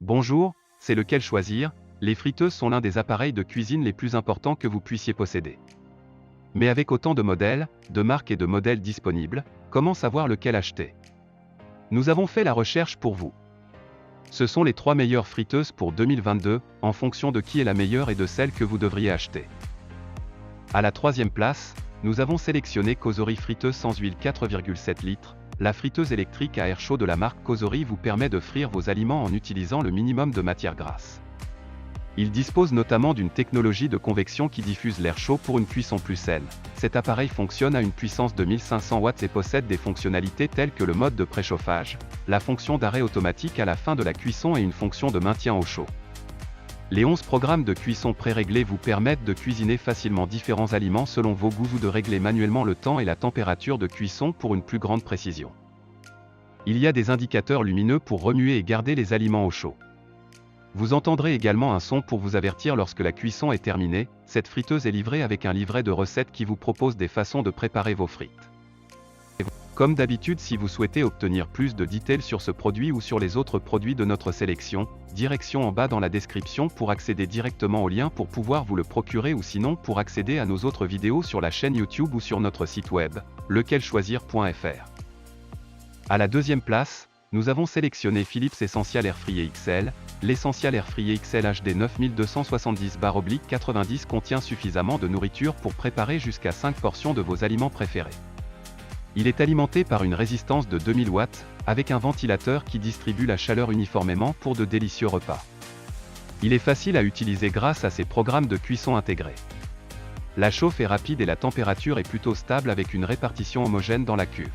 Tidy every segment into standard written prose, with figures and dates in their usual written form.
Bonjour, c'est lequel choisir? Les friteuses sont l'un des appareils de cuisine les plus importants que vous puissiez posséder. Mais avec autant de modèles, de marques et de modèles disponibles, comment savoir lequel acheter? Nous avons fait la recherche pour vous. Ce sont les 3 meilleures friteuses pour 2022, en fonction de qui est la meilleure et de celle que vous devriez acheter. À la 3e place, nous avons sélectionné Cosori friteuse sans huile 4,7 litres. La friteuse électrique à air chaud de la marque Cosori vous permet de frire vos aliments en utilisant le minimum de matière grasse. Il dispose notamment d'une technologie de convection qui diffuse l'air chaud pour une cuisson plus saine. Cet appareil fonctionne à une puissance de 1500 watts et possède des fonctionnalités telles que le mode de préchauffage, la fonction d'arrêt automatique à la fin de la cuisson et une fonction de maintien au chaud. Les 11 programmes de cuisson pré-réglés vous permettent de cuisiner facilement différents aliments selon vos goûts ou de régler manuellement le temps et la température de cuisson pour une plus grande précision. Il y a des indicateurs lumineux pour remuer et garder les aliments au chaud. Vous entendrez également un son pour vous avertir lorsque la cuisson est terminée. Cette friteuse est livrée avec un livret de recettes qui vous propose des façons de préparer vos frites. Comme d'habitude, si vous souhaitez obtenir plus de détails sur ce produit ou sur les autres produits de notre sélection, direction en bas dans la description pour accéder directement au lien pour pouvoir vous le procurer ou sinon pour accéder à nos autres vidéos sur la chaîne YouTube ou sur notre site web, lequelchoisir.fr. À la 2e place, nous avons sélectionné Philips Essential Air Fryer XL. L'Essential Air Fryer XL HD 9270/90 contient suffisamment de nourriture pour préparer jusqu'à 5 portions de vos aliments préférés. Il est alimenté par une résistance de 2000 watts, avec un ventilateur qui distribue la chaleur uniformément pour de délicieux repas. Il est facile à utiliser grâce à ses programmes de cuisson intégrés. La chauffe est rapide et la température est plutôt stable avec une répartition homogène dans la cuve.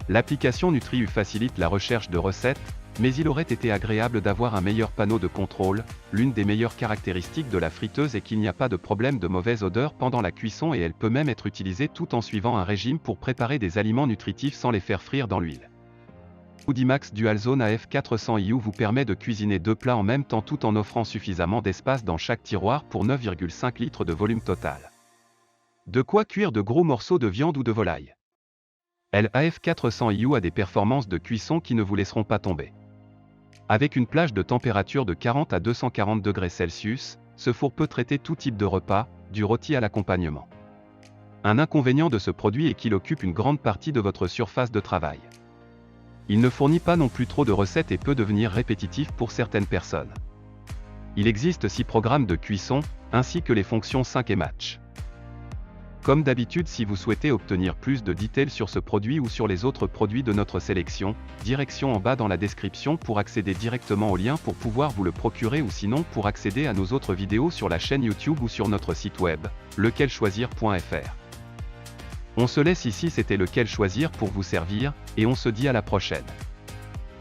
L'application NutriU facilite la recherche de recettes, mais il aurait été agréable d'avoir un meilleur panneau de contrôle. L'une des meilleures caractéristiques de la friteuse est qu'il n'y a pas de problème de mauvaise odeur pendant la cuisson et elle peut même être utilisée tout en suivant un régime pour préparer des aliments nutritifs sans les faire frire dans l'huile. Audimax Dual Zone AF400 IU vous permet de cuisiner 2 plats en même temps tout en offrant suffisamment d'espace dans chaque tiroir pour 9,5 litres de volume total. De quoi cuire de gros morceaux de viande ou de volaille. l'AF400 IU a des performances de cuisson qui ne vous laisseront pas tomber. Avec une plage de température de 40 à 240 degrés Celsius, ce four peut traiter tout type de repas, du rôti à l'accompagnement. Un inconvénient de ce produit est qu'il occupe une grande partie de votre surface de travail. Il ne fournit pas non plus trop de recettes et peut devenir répétitif pour certaines personnes. Il existe 6 programmes de cuisson, ainsi que les fonctions sync et match. Comme d'habitude, si vous souhaitez obtenir plus de détails sur ce produit ou sur les autres produits de notre sélection, direction en bas dans la description pour accéder directement au lien pour pouvoir vous le procurer ou sinon pour accéder à nos autres vidéos sur la chaîne YouTube ou sur notre site web, lequelchoisir.fr. On se laisse ici, c'était Lequel Choisir pour vous servir, et on se dit à la prochaine.